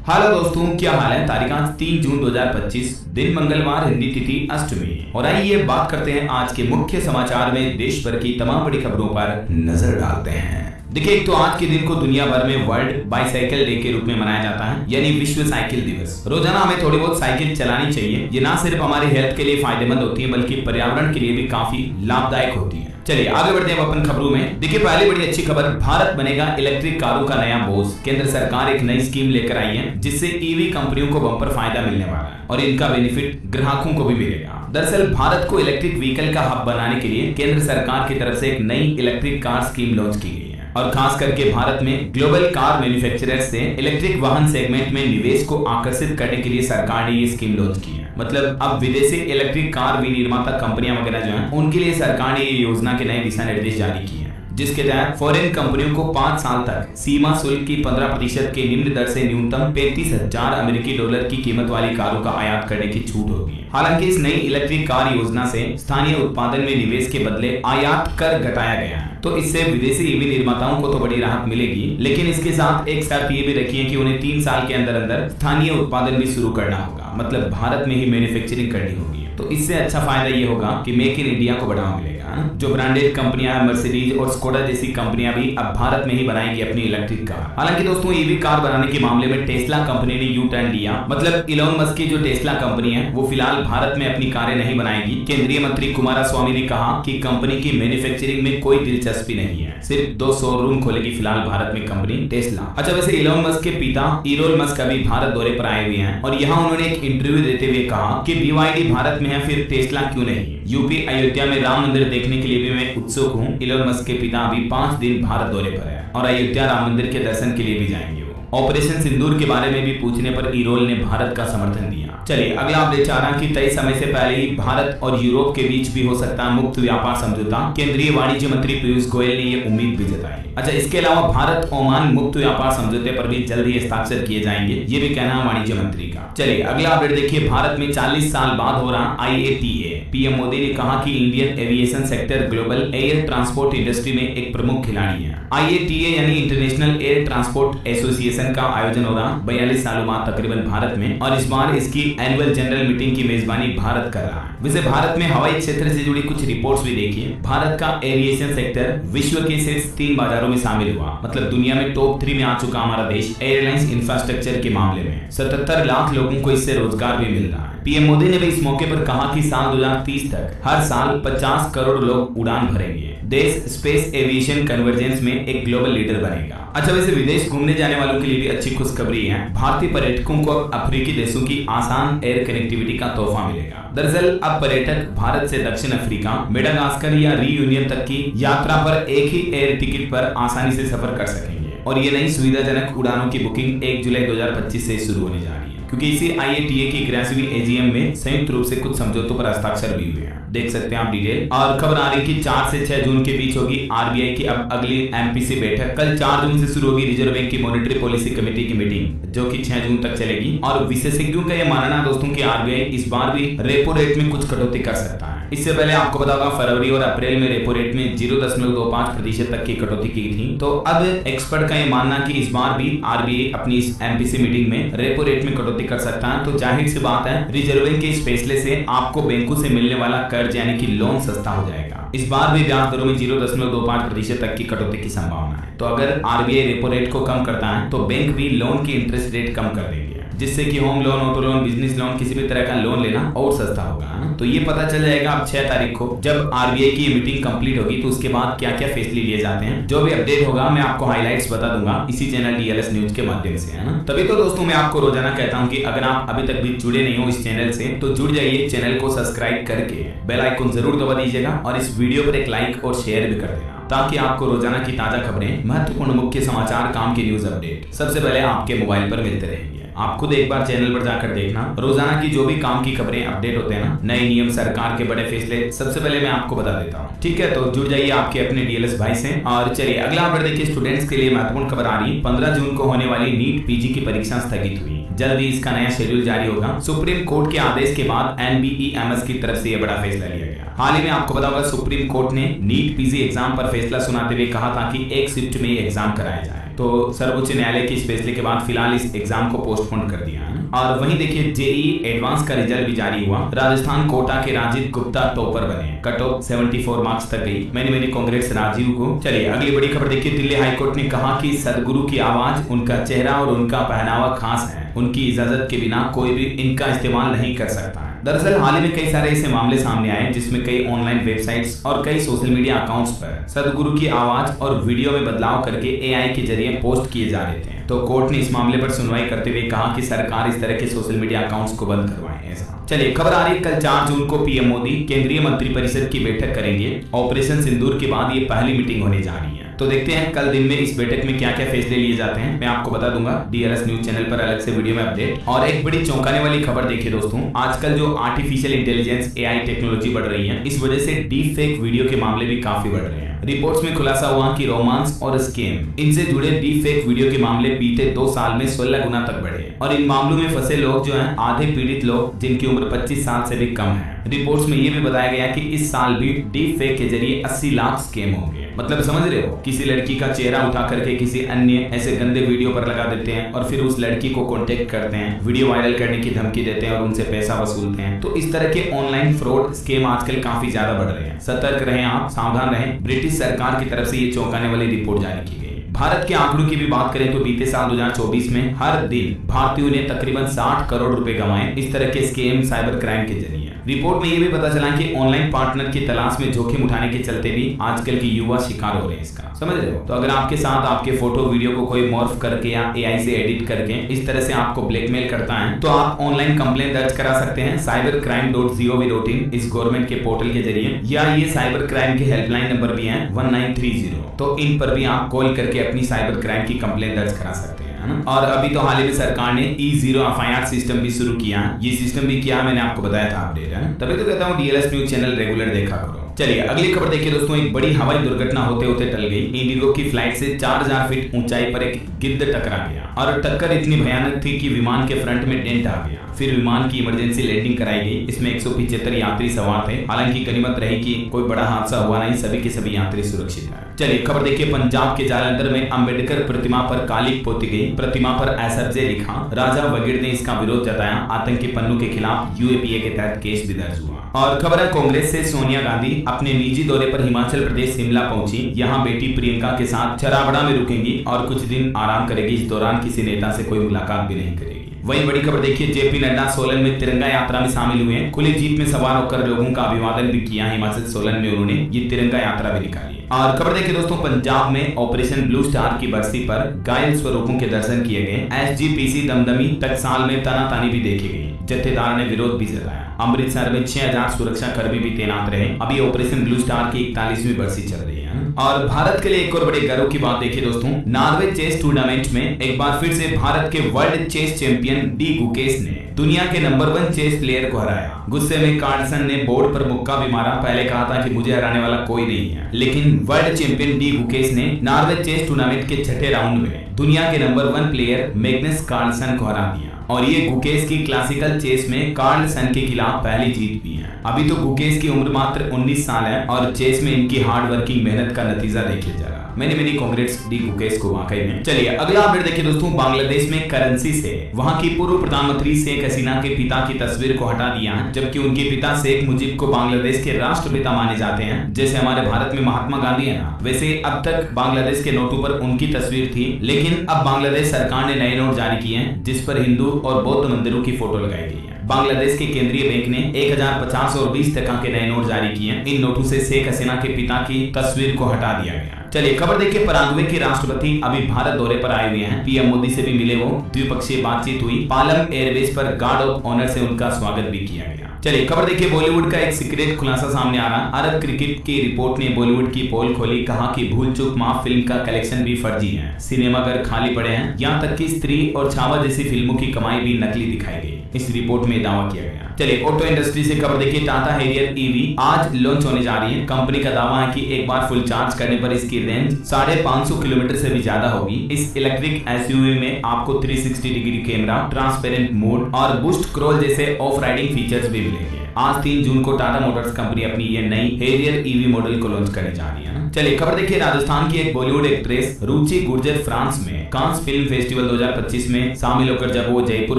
Hello दोस्तों, क्या हाल है। तारीख आज 3 जून 2025, दिन मंगलवार, हिंदी तिथि अष्टमी। और आइए बात करते हैं आज के मुख्य समाचार में देश भर की तमाम बड़ी खबरों पर नजर डालते हैं। देखिए, एक तो आज के दिन को दुनिया भर में वर्ल्ड बाइसाइकिल डे के रूप में मनाया जाता है, यानी विश्व साइकिल दिवस। रोजाना हमें थोड़ी बहुत साइकिल चलानी चाहिए। ये ना सिर्फ हमारी हेल्थ के लिए फायदेमंद होती है, बल्कि पर्यावरण के लिए भी काफी लाभदायक होती है। चलिए आगे बढ़ते हैं अपन खबरों में। देखिए, पहली बड़ी अच्छी खबर, भारत बनेगा इलेक्ट्रिक कारों का नया बॉस। केंद्र सरकार एक नई स्कीम लेकर आई है, जिससे ईवी कंपनियों को बम्पर फायदा मिलने वाला है और इनका बेनिफिट ग्राहकों को भी मिलेगा। दरअसल भारत को इलेक्ट्रिक व्हीकल का हब बनाने के लिए केंद्र सरकार की तरफ से एक नई इलेक्ट्रिक कार स्कीम लॉन्च की गई है और खास करके भारत में ग्लोबल कार मैन्युफैक्चरर्स से इलेक्ट्रिक वाहन सेगमेंट में निवेश को आकर्षित करने के लिए सरकार ने ये स्कीम लॉन्च की है। मतलब अब विदेशी इलेक्ट्रिक कार विनिर्माता कंपनियां वगैरह जो हैं, उनके लिए सरकार ने ये योजना के नए दिशा निर्देश जारी किए हैं, जिसके तहत फॉरेन कंपनियों को 5 साल तक सीमा शुल्क की 15% के निम्न दर से न्यूनतम 35,000 अमेरिकी डॉलर की कीमत वाली कारों का आयात करने की छूट होगी। हालांकि इस नई इलेक्ट्रिक कार योजना से स्थानीय उत्पादन में निवेश के बदले आयात कर घटाया गया है, तो इससे विदेशी ईवी निर्माताओं को तो बड़ी राहत मिलेगी, लेकिन इसके साथ एक शर्त ये भी रखी है कि उन्हें 3 साल के अंदर अंदर स्थानीय उत्पादन भी शुरू करना होगा। मतलब भारत में ही मैन्युफैक्चरिंग करनी होगी। तो इससे अच्छा फायदा ये होगा कि मेक इन इंडिया को बढ़ावा मिलेगा। जो ब्रांडेड कंपनियां हैं, मर्सिडीज और स्कोडा जैसी कंपनियां भी अब भारत में ही बनाएंगी अपनी इलेक्ट्रिक कार। हालांकि दोस्तों, ईवी कार बनाने के मामले में टेस्ला कंपनी ने यू टर्न लिया। मतलब इलोन मस्क की जो टेस्ला कंपनी है, वो फिलहाल भारत में अपनी कारें नहीं बनाएगी। केंद्रीय मंत्री कुमारस्वामी ने कहा कि कंपनी की मैन्युफैक्चरिंग में कोई दिलचस्पी नहीं है, सिर्फ 2 शोरूम खोलेगी फिलहाल भारत में कंपनी टेस्ला। अच्छा, वैसे इलोन मस्क के पिता इलोन मस्क अभी भारत दौरे पर आए हुए हैं और यहाँ उन्होंने एक इंटरव्यू देते हुए कहा कि BYD भारत में है, फिर टेस्ला क्यों नहीं। यूपी अयोध्या में राम मंदिर देखने के लिए भी मैं उत्सुक हूँ। इलोन मस्क के पिता अभी 5 दिन भारत दौरे पर है और अयोध्या राम मंदिर के दर्शन के लिए भी जाएंगे। ऑपरेशन सिंदूर के बारे में भी पूछने पर इरोल ने भारत का समर्थन दिया। चलिए अगला अपडेट आ रहा कि तय समय से पहले ही भारत और यूरोप के बीच भी हो सकता है मुक्त व्यापार समझौता। केंद्रीय वाणिज्य मंत्री पीयूष गोयल ने ये उम्मीद भी जताई। अच्छा, इसके अलावा भारत ओमान मुक्त व्यापार समझौते पर भी जल्द ही हस्ताक्षर किए जाएंगे, ये भी कहना है वाणिज्य मंत्री का। चलिए अगला अपडेट देखिए, भारत में 40 साल बाद हो रहा IATA। पीएम मोदी ने कहा कि Indian aviation sector global air transport industry में एक प्रमुख खिलाड़ी है। IATA यानी इंटरनेशनल एयर ट्रांसपोर्ट एसोसिएशन का आयोजन हो रहा 42 सालों बाद तकरीबन भारत में, और इस बार इसकी एनुअल जनरल मीटिंग की मेजबानी भारत कर रहा है। वैसे भारत में हवाई क्षेत्र से जुड़ी कुछ रिपोर्ट्स भी देखिए। भारत का एविएशन सेक्टर विश्व के शीर्ष 3 बाजारों में शामिल हुआ। मतलब दुनिया में टॉप 3 में आ चुका हमारा देश एयरलाइंस इंफ्रास्ट्रक्चर के मामले में। 77 लाख लोगों को इससे रोजगार भी मिल रहा है। पीएम मोदी ने भी इस मौके पर कहा कि साल 2030 तक हर साल 50 करोड़ लोग उड़ान भरेंगे। देश स्पेस एविएशन कन्वर्जेंस में एक ग्लोबल लीडर बनेगा। अच्छा, वैसे विदेश घूमने जाने वालों के लिए भी अच्छी खुशखबरी है। भारतीय पर्यटकों को अफ्रीकी देशों की आसान एयर कनेक्टिविटी का तोहफा मिलेगा। दरअसल अब पर्यटक भारत से दक्षिण अफ्रीका, मेडागास्कर या रीयूनियन तक की यात्रा पर एक ही एयर टिकट पर आसानी से सफर कर सकेंगे और ये नई सुविधाजनक उड़ानों की बुकिंग 1 जुलाई 2025 से शुरू होने जा रही है, क्योंकि इसी IATA की 81वीं AGM में संयुक्त रूप से कुछ समझौतों पर हस्ताक्षर भी हुए हैं। देख सकते हैं आप डिटेल। और खबर आ रही कि 4 से 6 जून के बीच होगी RBI की अब अगली MPC बैठक। कल 4 जून से शुरू होगी रिजर्व बैंक की मॉनेटरी पॉलिसी कमेटी की मीटिंग, जो कि 6 जून तक चलेगी। और विशेषज्ञों का यह मानना है दोस्तों कि RBI इस बार भी रेपो रेट में कुछ कटौती कर सकता है। इससे पहले आपको पता होगा फरवरी और अप्रैल में रेपो रेट में 0.25% तक की कटौती की थी। तो अब एक्सपर्ट का यह मानना कि इस बार भी RBI अपनी इस MPC मीटिंग में रेपो रेट में कटौती कर सकता है। तो जाहिर सी बात है, रिजर्व बैंक के इस फैसले से आपको बैंकों से मिलने वाला कर्ज यानी कि लोन सस्ता हो जाएगा। इस बार भी ब्याज दरों में 0.25% तक की कटौती की संभावना है। तो अगर RBI रेपो रेट को कम करता है तो बैंक भी लोन की इंटरेस्ट रेट कम कर देंगे, जिससे कि home loan, auto loan, business loan, किसी भी तरह का लोन लेना और सस्ता होगा। तो ये पता चल जाएगा अब 6 तारीख को जब RBI की मीटिंग कंप्लीट होगी, तो उसके बाद क्या क्या फैसले लिए जाते हैं। जो भी अपडेट होगा मैं आपको हाइलाइट्स बता दूंगा इसी चैनल DLS न्यूज के माध्यम से, है ना। तभी तो दोस्तों मैं आपको रोजाना कहता हूँ कि अगर आप अभी तक भी जुड़े नहीं हो इस चैनल से, तो जुड़ जाइए। चैनल को सब्सक्राइब करके बेल आइकन जरूर दबा दीजिएगा और इस वीडियो पर एक लाइक और शेयर भी कर देना, ताकि आपको रोजाना की ताजा खबरें, महत्वपूर्ण मुख्य समाचार, काम के न्यूज अपडेट सबसे पहले आपके मोबाइल पर मिलते रहेंगे। आप खुद एक बार चैनल पर जाकर देखना, रोजाना की जो भी काम की खबरें अपडेट होते हैं ना, नए नियम, सरकार के बड़े फैसले, सबसे पहले मैं आपको बता देता हूँ। ठीक है, तो जुड़ जाइए आपके अपने DLS भाई से। और चलिए अगला अपडेट देखिए, स्टूडेंट्स के लिए महत्वपूर्ण खबर आ रही है। 15 जून को होने वाली नीट PG की परीक्षा स्थगित हुई। जल्द ही इसका नया शेड्यूल जारी होगा। सुप्रीम कोर्ट के आदेश के बाद NBEMS की तरफ से यह बड़ा फैसला लिया गया। हाल ही में आपको पता होगा सुप्रीम कोर्ट ने नीट PG एग्जाम पर फैसला सुनाते हुए कहा था कि एक शिफ्ट में एग्जाम कराया जाए। तो सर्वोच्च न्यायालय के इस फैसले के बाद फिलहाल इस एग्जाम को पोस्टपोन कर दिया है। और वहीं देखिए जेईई एडवांस का रिजल्ट भी जारी हुआ। राजस्थान कोटा के राजीव गुप्ता टॉपर बने, कट ऑफ 74 मार्क्स तक गई। मैंने कांग्रेस राजीव को। चलिए अगली बड़ी खबर देखिए, दिल्ली हाईकोर्ट ने कहा कि सदगुरु की आवाज, उनका चेहरा और उनका पहनावा खास है, उनकी इजाजत के बिना कोई भी इनका इस्तेमाल नहीं कर सकता है। दरअसल हाल ही में कई सारे ऐसे मामले सामने आए जिसमें कई ऑनलाइन वेबसाइट्स और कई सोशल मीडिया अकाउंट्स पर सदगुरु की आवाज और वीडियो में बदलाव करके एआई के जरिए पोस्ट किए जा रहे थे। तो कोर्ट ने इस मामले पर सुनवाई करते हुए कहा कि सरकार इस तरह के सोशल मीडिया अकाउंट्स को बंद करवाए। ऐसा चलिए खबर आ रही है, कल 4 जून को पीएम मोदी केंद्रीय मंत्रिपरिषद की बैठक करेंगे। ऑपरेशन सिंदूर के बाद ये पहली मीटिंग होने जा रही है। तो देखते हैं कल दिन में इस बैठक में क्या क्या फैसले लिए जाते हैं, मैं आपको बता दूंगा डीएलएस न्यूज चैनल पर अलग से वीडियो में अपडेट। और एक बड़ी चौंकाने वाली खबर देखिए दोस्तों, आजकल जो आर्टिफिशियल इंटेलिजेंस एआई टेक्नोलॉजी बढ़ रही है, इस वजह से डीप फेक वीडियो के मामले भी काफी बढ़ रहे हैं। रिपोर्ट्स में खुलासा हुआ कि रोमांस और स्कैम, इनसे जुड़े डीप फेक वीडियो के मामले बीते 2 साल में 16 गुना तक बढ़े। और इन मामलों में फंसे लोग जो हैं आधे पीड़ित लोग जिनकी उम्र 25 साल से भी कम है। रिपोर्ट्स में यह भी बताया गया कि इस साल भी डीप फेक के जरिए 80 लाख स्कैम होंगे। मतलब समझ रहे हो, किसी लड़की का चेहरा उठा करके किसी अन्य ऐसे गंदे वीडियो पर लगा देते हैं और फिर उस लड़की को कांटेक्ट करते हैं, वीडियो वायरल करने की धमकी देते हैं और उनसे पैसा वसूलते हैं। तो इस तरह के ऑनलाइन फ्रॉड स्कैम आजकल काफी ज्यादा बढ़ रहे हैं। सतर्क रहें, आप सावधान रहें। ब्रिटिश सरकार की तरफ से ये चौंकाने वाली रिपोर्ट जारी की गई। भारत के आंकड़ों की भी बात करें तो बीते साल 2024 में हर दिन भारतीयों ने तकरीबन 60 करोड़ रुपए कमाए इस तरह के स्कैम साइबर क्राइम के जरिए। रिपोर्ट में यह भी पता चला कि ऑनलाइन पार्टनर की तलाश में जोखिम उठाने के चलते भी आजकल के युवा शिकार हो रहे हैं इसका, समझ रहे हो। तो अगर आपके साथ आपके फोटो वीडियो को कोई मॉर्फ करके या एआई से एडिट करके इस तरह से आपको ब्लैकमेल करता है तो आप ऑनलाइन कंप्लेंट दर्ज करा सकते हैं cybercrime.gov.in इस गवर्नमेंट के पोर्टल के जरिए, या ये साइबर क्राइम के हेल्पलाइन नंबर भी है 1930। तो इन पर भी आप कॉल करके अपनी साइबर क्राइम की कंप्लेंट दर्ज करा सकते हैं। और अभी तो हाल ही में सरकार ने E0 FIR सिस्टम भी शुरू किया। ये सिस्टम भी किया, मैंने आपको बताया था अपडेट है। तभी तो कहता हूँ डीएलएस न्यूज चैनल रेगुलर देखा करो। चलिए अगली खबर देखिए दोस्तों, एक बड़ी हवाई दुर्घटना होते होते टल गई। इंडिगो की फ्लाइट से 4000 फीट ऊंचाई पर एक गिद्ध टकरा गया और टक्कर इतनी भयानक थी कि विमान के फ्रंट में डेंट आ गया। फिर विमान की इमरजेंसी लैंडिंग कराई गई। इसमें 175 यात्री सवार थे। हालांकि गनीमत रही कि कोई बड़ा हादसा हुआ नहीं, सभी के सभी यात्री सुरक्षित हैं। चलिए खबर देखिए, पंजाब के जालंधर में अंबेडकर प्रतिमा पर कालिक पोती गई। प्रतिमा पर एसएफजे लिखा। राजा वगीर ने इसका विरोध जताया। आतंकी पन्नू के खिलाफ यूएपीए के तहत केस भी दर्ज हुआ। और खबर है कांग्रेस से, सोनिया गांधी अपने निजी दौरे पर हिमाचल प्रदेश शिमला पहुंची। यहां बेटी प्रियंका के साथ चराबड़ा में रुकेंगी और कुछ दिन आराम करेगी। इस दौरान किसी नेता से कोई मुलाकात भी नहीं करेगी। वही बड़ी खबर देखिए, जेपी नड्डा सोलन में तिरंगा यात्रा में शामिल हुए। खुली जीप में सवार होकर लोगों का अभिवादन भी किया। हिमाचल सोलन में उन्होंने ये तिरंगा यात्रा भी निकाली। और खबर देखिए दोस्तों, पंजाब में ऑपरेशन ब्लू स्टार की बरसी पर घायल स्वरूपों के दर्शन किए गए। एसजीपीसी दमदमी टकसाल में तनातानी भी देखी गई। जत्थेदार ने विरोध भी जताया। अमृतसर में 6000 सुरक्षा कर्मी भी तैनात रहे। अभी ऑपरेशन ब्लू स्टार की 41वीं बरसी चल रही है। और भारत के लिए एक और बड़े गर्व की बात देखिए दोस्तों, नॉर्वे चेस टूर्नामेंट में एक बार फिर से भारत के world chess champion D Gukesh ने दुनिया के नंबर 1 चेस प्लेयर को हराया। गुस्से में कार्लसन ने बोर्ड पर मुक्का भी मारा। पहले कहा था कि मुझे हराने वाला कोई नहीं है, लेकिन वर्ल्ड चैंपियन डी गुकेश ने नॉर्वे चेस टूर्नामेंट के 6ठे राउंड में दुनिया के नंबर 1 प्लेयर मैग्नस कार्लसन को हरा दिया। और ये गुकेश की क्लासिकल चेस में कार्लसन के खिलाफ पहली जीत भी है। अभी तो गुकेश की उम्र मात्र 19 साल है और चेस में इनकी हार्ड वर्किंग मेहनत का नतीजा देखिए जरा। मैंने कांग्रेस डी गुकेश को वाकई में। चलिए अगला अपडेट देखिए दोस्तों, बांग्लादेश में करेंसी से वहां की पूर्व प्रधानमंत्री शेख हसीना के पिता की तस्वीर को हटा दिया है, जबकि उनके पिता शेख मुजीब को बांग्लादेश के राष्ट्रपिता माने जाते हैं। जैसे हमारे भारत में महात्मा गांधी है ना, वैसे अब तक बांग्लादेश के नोटों पर उनकी तस्वीर थी। लेकिन अब बांग्लादेश सरकार ने नए नोट जारी किए हैं जिस पर हिंदू और बौद्ध मंदिरों की फोटो लगाई गई है। बांग्लादेश के केंद्रीय बैंक ने 1050 और 20 टका के नए नोट जारी किए। इन नोटों से शेख हसीना के पिता की तस्वीर को हटा दिया गया। चलिए खबर देखिए, पराग्वे के राष्ट्रपति अभी भारत दौरे पर आए हुए हैं। पीएम मोदी से भी मिले वो, द्विपक्षीय बातचीत हुई। पालम एयरवेज पर गार्ड ऑफ ऑनर से उनका स्वागत भी किया गया। चलिए खबर देखिए, बॉलीवुड का एक सीक्रेट खुलासा सामने आ रहा। अरब क्रिकेट की रिपोर्ट ने बॉलीवुड की पोल खोली। कहा कि भूल चूक माफ फिल्म का कलेक्शन भी फर्जी है। सिनेमाघर खाली पड़े हैं। यहाँ तक कि स्त्री और छावा जैसी फिल्मों की कमाई भी नकली दिखाई गई। इस रिपोर्ट में दावा किया गया। चलिए ऑटो इंडस्ट्री से खबर देखिए, टाटा हैरियर ईवी आज लॉन्च होने जा रही है। कंपनी का दावा है कि एक बार फुल चार्ज करने पर इसकी रेंज 550 किलोमीटर से भी ज्यादा होगी। इस इलेक्ट्रिक एसयूवी में आपको 360 डिग्री कैमरा, ट्रांसपेरेंट मोड और बूस्ट क्रॉल जैसे ऑफ राइडिंग फीचर्स भी मिलेंगे। आज 3 जून को टाटा मोटर्स कंपनी अपनी ये नई हैरियर ईवी मॉडल को लॉन्च करने जा रही है ना। चलिए खबर देखिए, राजस्थान की एक बॉलीवुड एक्ट्रेस रुचि गुर्जर फ्रांस में कांस फिल्म फेस्टिवल 2025 में शामिल होकर जब वो जयपुर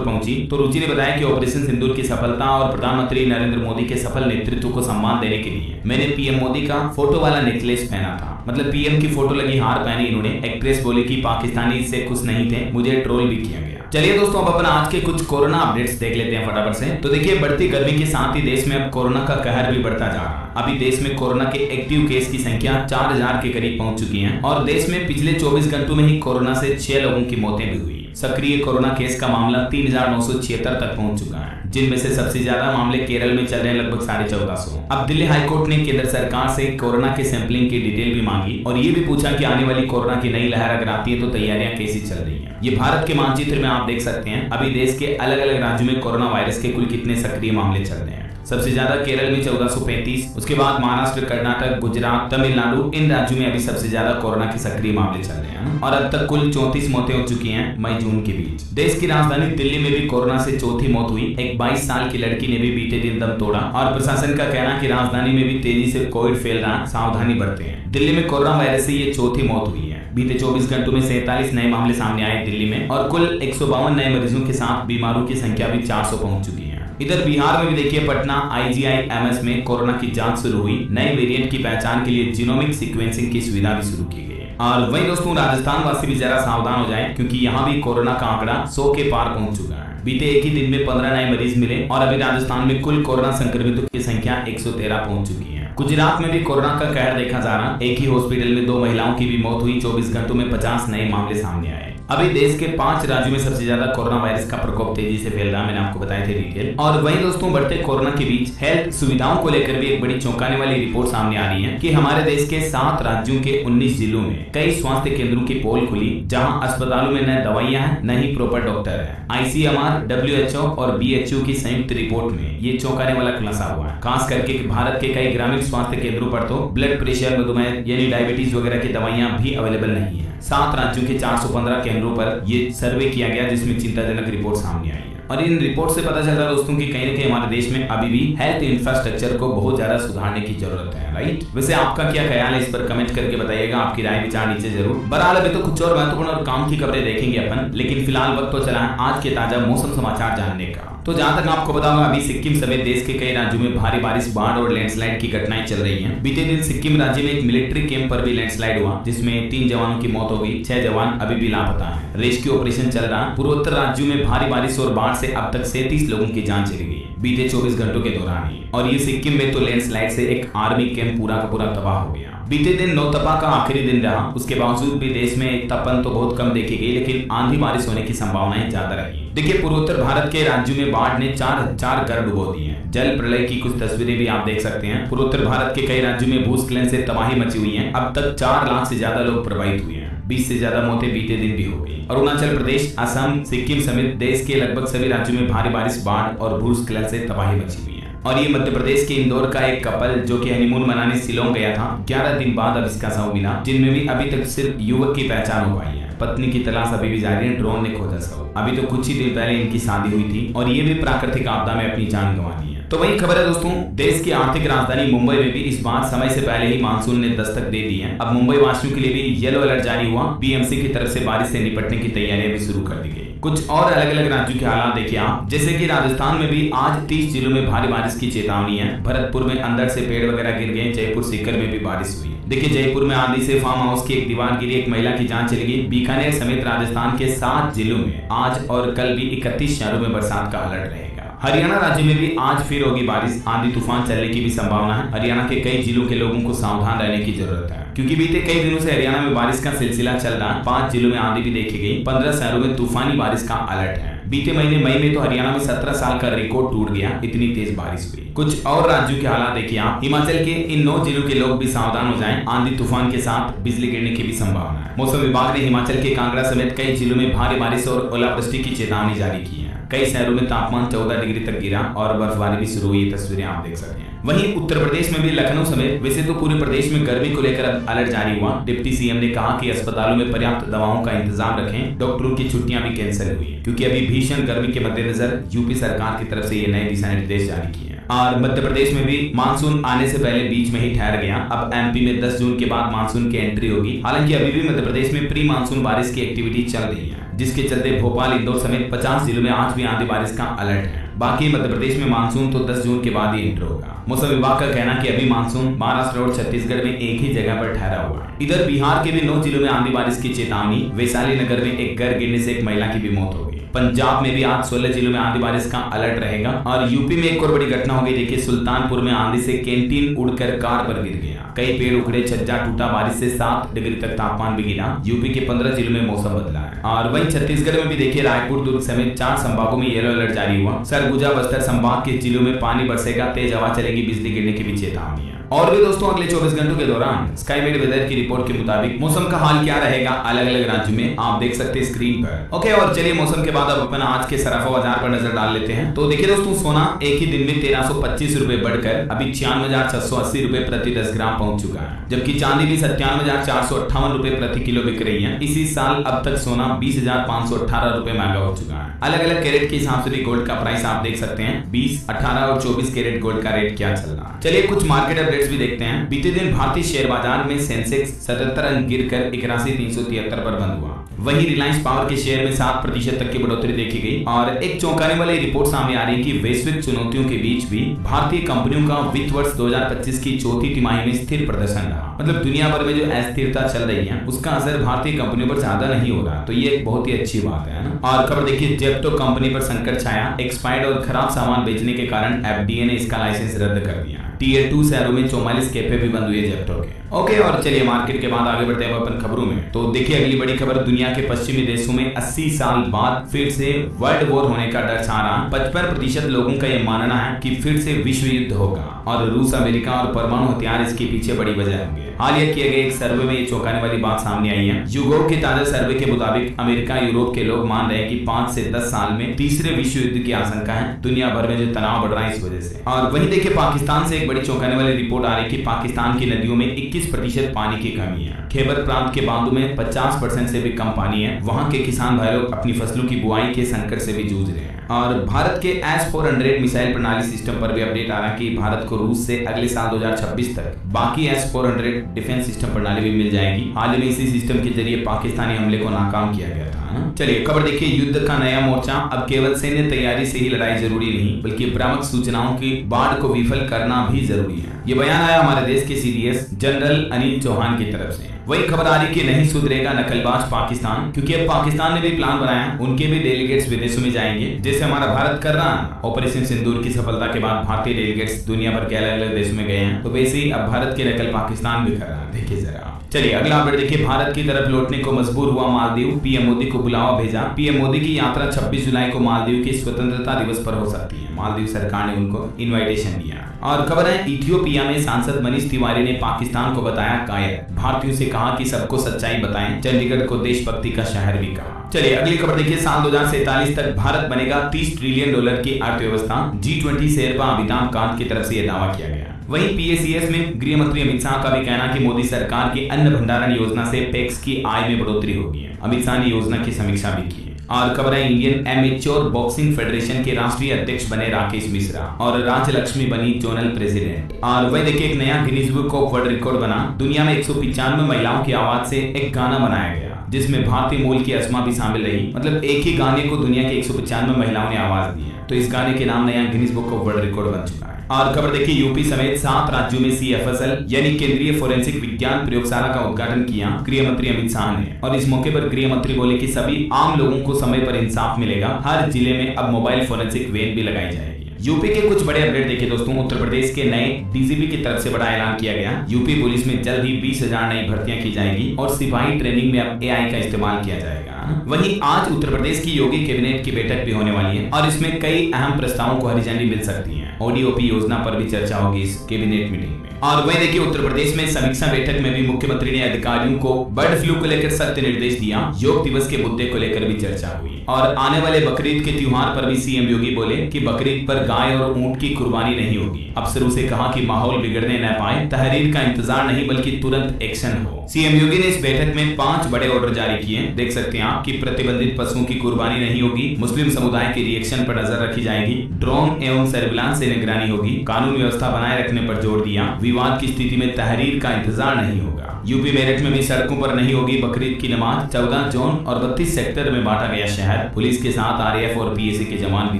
पहुंची तो रुचि ने बताया कि ऑपरेशन सिंदूर की सफलता और प्रधानमंत्री नरेंद्र मोदी के सफल नेतृत्व को सम्मान देने के लिए मैंने पीएम मोदी का फोटो वाला नेकलेस पहना था। मतलब पीएम की फोटो लगी हार पहनी इन्होंने। एक्ट्रेस बोली कि पाकिस्तानी इससे खुश नहीं थे, मुझे ट्रोल भी किया गया। चलिए दोस्तों, अब अपन आज के कुछ कोरोना अपडेट्स देख लेते हैं फटाफट से। तो देखिए, बढ़ती गर्मी के साथ ही देश में अब कोरोना का कहर भी बढ़ता जा रहा है। अभी देश में कोरोना के एक्टिव केस की संख्या 4000 के करीब पहुंच चुकी है और देश में पिछले 24 घंटों में ही कोरोना से 6 लोगों की मौतें भी हुई। सक्रिय कोरोना केस का मामला 3976 तक पहुंच चुका है, जिनमें से सबसे ज्यादा मामले केरल में चल रहे हैं, लगभग 1450। अब दिल्ली हाईकोर्ट ने केंद्र सरकार से कोरोना के सैंपलिंग की डिटेल भी मांगी और ये भी पूछा कि आने वाली कोरोना की नई लहर अगर आती है तो तैयारियां कैसी चल रही हैं। ये भारत के मानचित्र में आप देख सकते हैं अभी देश के अलग अलग राज्यों में कोरोना वायरस के कुल कितने सक्रिय मामले चल रहे हैं। सबसे ज्यादा केरल में 1435, उसके बाद महाराष्ट्र, कर्नाटक, गुजरात, तमिलनाडु, इन राज्यों में अभी सबसे ज्यादा कोरोना के सक्रिय मामले चल रहे हैं और अब तक कुल 34 मौतें हो चुकी हैं मई जून के बीच। देश की राजधानी दिल्ली में भी कोरोना से चौथी मौत हुई। एक 22 साल की लड़की ने भी बीते दिन दम तोड़ा और प्रशासन का कहना कि राजधानी में भी तेजी से कोविड फैल रहा, सावधानी बरतें हैं। दिल्ली में कोरोना वायरस से ये चौथी मौत हुई है। बीते 24 घंटों में 47 नए मामले सामने आए दिल्ली में और कुल 152 नए मरीजों के साथ बीमारों की संख्या भी 400 पहुंच चुकी है। इधर बिहार में भी देखिए, पटना IGIMS में कोरोना की जांच शुरू हुई। नए वेरिएंट की पहचान के लिए जीनोमिक सीक्वेंसिंग की सुविधा भी शुरू की गई। और वहीं दोस्तों, राजस्थान वासी भी जरा सावधान हो जाएं क्योंकि यहाँ भी कोरोना का आंकड़ा 100 के पार पहुंच चुका है। बीते एक ही दिन में 15 नए मरीज मिले और अभी राजस्थान में कुल कोरोना संक्रमितों की संख्या 113 पहुंच चुकी है। गुजरात में भी कोरोना का कहर देखा जा रहा। एक ही हॉस्पिटल में 2 महिलाओं की भी मौत हुई। 24 घंटों में 50 नए मामले सामने आए। अभी देश के 5 राज्यों में सबसे ज्यादा कोरोना वायरस का प्रकोप तेजी से फैल रहा है, मैंने आपको बताया थे डिटेल। और वहीं दोस्तों, बढ़ते कोरोना के बीच हेल्थ सुविधाओं को लेकर भी एक बड़ी चौंकाने वाली रिपोर्ट सामने आ रही है कि हमारे देश के 7 राज्यों के 19 जिलों में कई स्वास्थ्य केंद्रों की पोल खुली, जहां अस्पतालों में न दवाइयां हैं न ही प्रॉपर डॉक्टर है। ICMR, WHO और BHO की संयुक्त रिपोर्ट में ये चौंकाने वाला खुलासा हुआ है। खास करके भारत के कई ग्रामीण स्वास्थ्य केंद्रों पर तो ब्लड प्रेशर, मधुमेह यानी डायबिटीज वगैरह की दवाइयां भी अवेलेबल नहीं है। 7 राज्यों के 415 केंद्रों पर ये सर्वे किया गया, जिसमें चिंताजनक रिपोर्ट सामने आई है। और इन रिपोर्ट से पता चल रहा है दोस्तों कि कहीं ना कहीं हमारे देश में अभी भी हेल्थ इंफ्रास्ट्रक्चर को बहुत ज्यादा सुधारने की जरूरत है, राइट। वैसे आपका क्या ख्याल है, इस पर कमेंट करके बताइएगा। आपकी राय विचार नीचे जरूर। बहरहाल अभी तो कुछ और महत्वपूर्ण और काम की खबरें देखेंगे अपन, लेकिन फिलहाल वक्त तो चला है आज के ताजा मौसम समाचार जानने का। तो जहां तक आपको बताऊंगा, अभी सिक्किम समेत देश के कई राज्यों में भारी बारिश, बाढ़ और लैंडस्लाइड की घटनाएं चल रही हैं। बीते दिन सिक्किम राज्य में एक मिलिट्री कैंप पर भी लैंडस्लाइड हुआ, जिसमें 3 जवानों की मौत हो गई। 6 जवान अभी भी लापता हैं। रेस्क्यू ऑपरेशन चल रहा। पूर्वोत्तर राज्यों में भारी बारिश और बाढ़ से अब तक 37 लोगों की जान चली गई बीते 24 घंटों के दौरान ही। और ये सिक्किम में तो लैंडस्लाइड से एक आर्मी कैंप पूरा का पूरा तबाह हो गया। बीते दिन नौतपा का आखिरी दिन रहा। उसके बावजूद भी देश में तपन तो बहुत कम देखी गई, लेकिन आंधी बारिश होने की संभावनाएं ज्यादा रही। देखिए, पूर्वोत्तर भारत के राज्यों में बाढ़ ने 4000 घर डुबो दिए हैं। जल प्रलय की कुछ तस्वीरें भी आप देख सकते हैं। पूर्वोत्तर भारत के कई राज्यों में भूस्खलन से तबाही मची हुई है। अब तक 4 लाख से ज्यादा लोग प्रभावित हुए हैं। 20 से ज्यादा मौतें बीते दिन भी हो गई। अरुणाचल प्रदेश, असम, सिक्किम समेत देश के लगभग सभी राज्यों में भारी बारिश, बाढ़ और भूस्खलन से तबाही मची हुई है। और ये मध्य प्रदेश के इंदौर का एक कपल जो कि हनीमून मनाने शिलोंग गया था, 11 दिन बाद अब इसका शव मिला, जिनमें भी अभी तक सिर्फ युवक की पहचान हो पाई है। पत्नी की तलाश अभी भी जारी है। ड्रोन ने खोजा शव। अभी तो कुछ ही दिन पहले इनकी शादी हुई थी और ये भी प्राकृतिक आपदा में अपनी जान गंवा दी है। तो वही खबर है दोस्तों, देश की आर्थिक राजधानी मुंबई में भी इस बार समय से पहले ही मानसून ने दस्तक दे दी है। अब मुंबई वासियों के लिए भी येलो अलर्ट जारी हुआ। BMC की तरफ से बारिश से निपटने की तैयारियां भी शुरू कर दी गई। कुछ और अलग अलग राज्यों के हालात देखिए आप, जैसे कि राजस्थान में भी आज 30 जिलों में भारी बारिश की चेतावनी है। भरतपुर में अंदर से पेड़ वगैरह गिर गए। जयपुर, सीकर में भी बारिश हुई। देखिए, जयपुर में आंधी से फार्म हाउस की एक दीवार गिरी, एक महिला की जान चली गई। बीकानेर समेत राजस्थान के 7 जिलों में आज और कल भी 31 शहरों में बरसात का अलर्ट रहेगा। हरियाणा राज्य में भी आज फिर होगी बारिश। आंधी तूफान चलने की भी संभावना है। हरियाणा के कई जिलों के लोगों को सावधान रहने की जरूरत है, क्योंकि बीते कई दिनों से हरियाणा में बारिश का सिलसिला चल रहा है। 5 जिलों में आंधी भी देखी गई। 15 शहरों में तूफानी बारिश का अलर्ट है। बीते महीने मई में तो हरियाणा में 17 साल का रिकॉर्ड टूट गया, इतनी तेज बारिश हुई। कुछ और राज्यों के हालात देखिए आप। हिमाचल के इन 9 जिलों के लोग भी सावधान हो जाएं। आंधी तूफान के साथ बिजली गिरने की भी संभावना है। मौसम विभाग ने हिमाचल के कांगड़ा समेत कई जिलों में भारी बारिश और ओलावृष्टि की चेतावनी जारी की है। कई शहरों में तापमान 14 डिग्री तक गिरा और बर्फबारी भी शुरू हुई। तस्वीरें आप देख सकते हैं। वहीं उत्तर प्रदेश में भी लखनऊ समेत वैसे तो पूरे प्रदेश में गर्मी को लेकर अलर्ट जारी हुआ। डिप्टी सीएम ने कहा कि अस्पतालों में पर्याप्त दवाओं का इंतजाम रखें, डॉक्टरों की छुट्टियां भी कैंसिल हुई हैं क्योंकि अभी भीषण गर्मी के मद्देनजर यूपी सरकार की तरफ से ये नए दिशा निर्देश जारी किए हैं। और मध्य प्रदेश में भी मानसून आने से पहले बीच में ही ठहर गया। अब एमपी में 10 जून के बाद मानसून की एंट्री होगी। हालांकि अभी भी मध्य प्रदेश में प्री मानसून बारिश की एक्टिविटी चल रही है, जिसके चलते भोपाल, इंदौर समेत 50 जिलों में आज भी आंधी बारिश का अलर्ट है। बाकी मध्य प्रदेश में मानसून तो 10 जून के बाद ही एंटर होगा। मौसम विभाग का कहना कि अभी मानसून महाराष्ट्र और छत्तीसगढ़ में एक ही जगह पर ठहरा हुआ है। इधर बिहार के भी 9 जिलों में आंधी बारिश की चेतावनी। वैशाली नगर में एक घर गिरने से एक महिला की भी मौत हो गई। पंजाब में भी आज 16 जिलों में आंधी बारिश का अलर्ट रहेगा। और यूपी में एक और बड़ी घटना हो गई। देखिए, सुल्तानपुर में आंधी से कैंटीन उड़कर कार पर गिर गया, कई पेड़ उखड़े, छज्जा टूटा। बारिश से 7 डिग्री तक तापमान भी गिरा। यूपी के 15 जिलों में मौसम बदला है। और वहीं छत्तीसगढ़ में भी देखिए, रायपुर, दुर्ग समेत 4 संभागों में येलो अलर्ट जारी हुआ। सरगुजा, बस्तर संभाग के जिलों में पानी बरसेगा, तेज हवा चलेगी, बिजली गिरने की भी चेतावनी है। और भी दोस्तों, अगले 24 घंटों के दौरान स्काईमेट वेदर की रिपोर्ट के मुताबिक मौसम का हाल क्या रहेगा अलग अलग राज्यों में, आप देख सकते हैं स्क्रीन पर। ओके, और चलिए मौसम के बाद अब अपन आज के सराफा बाजार पर नजर डाल लेते हैं। तो देखिए दोस्तों, सोना एक ही दिन में 1325 रुपए बढ़कर अभी 96,680 रुपए प्रति 10 ग्राम पहुंच चुका है, जबकि चांदी भी 97,458 रुपए प्रति किलो बिक रही है। इसी साल अब तक सोना 20,518 रुपए महंगा हो चुका है। अलग अलग कैरेट के हिसाब से भी गोल्ड का प्राइस आप देख सकते हैं। 20, 18 और 24 कैरेट गोल्ड का रेट क्या चल रहा है। चलिए कुछ मार्केट अपडेट्स भी देखते हैं। बीते दिन भारतीय शेयर बाजार में सेंसेक्स 77 अंक गिरकर 81,373 पर बंद हुआ। वहीं रिलायंस पावर के शेयर में 7% तक की बढ़ोतरी देखी गई। और एक चौंकाने वाली रिपोर्ट सामने आ रही है कि वैश्विक चुनौतियों के बीच भी भारतीय कंपनियों का वित्त वर्ष 2025 की चौथी तिमाही में स्थिर प्रदर्शन रहा। मतलब दुनिया भर में जो अस्थिरता चल रही है उसका असर भारतीय कंपनियों पर ज्यादा नहीं हो रहा, तो ये एक बहुत ही अच्छी बात है ना। और खबर देखिए, जेप्टो कंपनी पर संकट छाया। एक्सपायर्ड और खराब सामान बेचने के कारण एफडीए ने इसका लाइसेंस रद्द कर दिया। टीयर 2 शहरों में 44 कैफे भी बंद हुए जेप्टो के। ओके, और चलिए मार्केट के बाद आगे बढ़ते हैं अपन खबरों में। तो देखिए, अगली बड़ी खबर, दुनिया के पश्चिमी देशों में 80 साल बाद फिर से वर्ल्ड वॉर होने का डर छा रहा। 55% लोगों का यह मानना है कि फिर से विश्व युद्ध होगा और रूस, अमेरिका और परमाणु हथियार इसके पीछे बड़ी वजह होंगे। हालिया किए गए एक सर्वे में ये चौंकाने वाली बात सामने आई है। यूगोव के ताजा सर्वे के मुताबिक अमेरिका, यूरोप के लोग मान रहे हैं कि 5 से 10 साल में तीसरे विश्व युद्ध की आशंका है। दुनिया भर में जो तनाव बढ़ रहा है इस वजह से। और वहीं देखिए, पाकिस्तान से एक बड़ी चौंकाने वाली रिपोर्ट आ रही है कि पाकिस्तान की नदियों में 21% पानी की कमी है। खैबर प्रांत के बांधों में 50% से भी कम पानी है। वहां के किसान भाई लोग अपनी फसलों की बुआई के संकट से भी जूझ रहे हैं। और भारत के S-400 मिसाइल प्रणाली सिस्टम पर भी अपडेट आ रहा है कि भारत को रूस से अगले साल 2026 तक बाकी S-400 डिफेंस सिस्टम प्रणाली भी मिल जाएगी। हाल ही में इसी सिस्टम के जरिए पाकिस्तानी हमले को नाकाम किया गया था। चलिए खबर देखिए, युद्ध का नया मोर्चा। अब केवल सैन्य तैयारी से ही लड़ाई जरूरी नहीं, बल्कि भ्रामक सूचनाओं की बाढ़ को विफल करना भी जरूरी है। ये बयान आया हमारे देश के CDS जनरल अनिल चौहान की तरफ से। वही खबर आ रही कि नहीं सुधरेगा नकलबाज पाकिस्तान, क्योंकि अब पाकिस्तान ने भी प्लान बनाया, उनके भी डेलीगेट्स विदेशों में जाएंगे, जैसे हमारा भारत कर रहा है। ऑपरेशन सिंदूर की सफलता के बाद भारतीय डेलीगेट्स दुनिया भर के अलग अलग देशों में गए हैं, तो वैसे ही अब भारत की नकल पाकिस्तान भी कर रहा है। देखिए जरा। चलिए अगला अपडेट देखिए, भारत की तरफ लौटने को मजबूर हुआ मालदीव, पीएम मोदी को बुलावा भेजा। पीएम मोदी की यात्रा 26 जुलाई को मालदीव के स्वतंत्रता दिवस पर हो सकती है। मालदीव सरकार ने उनको इनविटेशन दिया। और खबर है, इथियोपिया में सांसद मनीष तिवारी ने पाकिस्तान को बताया कायर। भारतीयों से कहा कि सबको सच्चाई बताएं। चंडीगढ़ को देशभक्ति का शहर भी कहा। चलिए अगली खबर देखिए, साल 2047 तक भारत बनेगा $30 ट्रिलियन की अर्थव्यवस्था। G20 शेरपा अमिताभ कांत की तरफ से यह दावा किया गया। वहीं PACS में गृह मंत्री अमित शाह का भी कहना कि मोदी सरकार की अन्न भंडारण योजना से पैक्स की आय में बढ़ोतरी होगी। अमित शाह ने योजना की समीक्षा भी की। और खबर है, इंडियन एमेच्योर बॉक्सिंग फेडरेशन के राष्ट्रीय अध्यक्ष बने राकेश मिश्रा और राजलक्ष्मी बनी जोनल प्रेसिडेंट। और वही देखिए, एक नया Guinness book of world record बना। दुनिया में 195 महिलाओं की आवाज से एक गाना बनाया गया, जिसमें भारतीय मूल की अस्मा भी शामिल रही। मतलब एक ही गाने को दुनिया के 195 महिलाओं ने आवाज दी है, तो इस गाने के नाम नया Guinness book of world record बन चुका है। और खबर देखिए, यूपी समेत 7 राज्यों में CFSL यानी केंद्रीय फोरेंसिक विज्ञान प्रयोगशाला का उद्घाटन किया गृह मंत्री अमित शाह ने। और इस मौके पर गृह मंत्री बोले कि सभी आम लोगों को समय पर इंसाफ मिलेगा। हर जिले में अब मोबाइल फोरेंसिक वैन भी लगाई जाएगी। यूपी के कुछ बड़े अपडेट देखिए दोस्तों, उत्तर प्रदेश के नए DGP की तरफ से बड़ा ऐलान किया गया। यूपी पुलिस में जल्द ही 20,000 नई भर्तियां की जाएगी और सिपाही ट्रेनिंग में अब AI का इस्तेमाल किया जाएगा। वहीं आज उत्तर प्रदेश की योगी कैबिनेट की बैठक भी होने वाली है और इसमें कई अहम प्रस्तावों को हरी झंडी मिल सकती है। हैं। ओडीओपी योजना पर भी चर्चा होगी इस कैबिनेट मीटिंग में। और वहीं देखिए उत्तर प्रदेश में समीक्षा बैठक में भी मुख्यमंत्री ने अधिकारियों को बर्ड फ्लू को लेकर सख्त निर्देश दिया। योग दिवस के मुद्दे को लेकर भी चर्चा हुई और आने वाले बकरीद के त्योहार पर भी सीएम योगी बोले कि बकरीद पर गाय और ऊंट की कुर्बानी नहीं होगी। अफसरों से कहा कि माहौल बिगड़ने न पाए, तहरीर का इंतजार नहीं बल्कि तुरंत एक्शन हो। सीएम योगी ने इस बैठक में 5 बड़े ऑर्डर जारी किए। देख सकते हैं आप कि प्रतिबंधित पशुओं की कुर्बानी नहीं होगी, मुस्लिम समुदाय के रिएक्शन पर नजर रखी जाएगी, ड्रोन एवं सर्विलांस से निगरानी होगी, कानून व्यवस्था बनाए रखने पर जोर दिया, विवाद की स्थिति में तहरीर का इंतजार नहीं होगा। यूपी मेरठ में भी सड़कों पर नहीं होगी बकरीद की नमाज। 14 जोन और 32 सेक्टर में बांटा गया शहर। पुलिस के साथ आरएएफ और पीएसी के जवान भी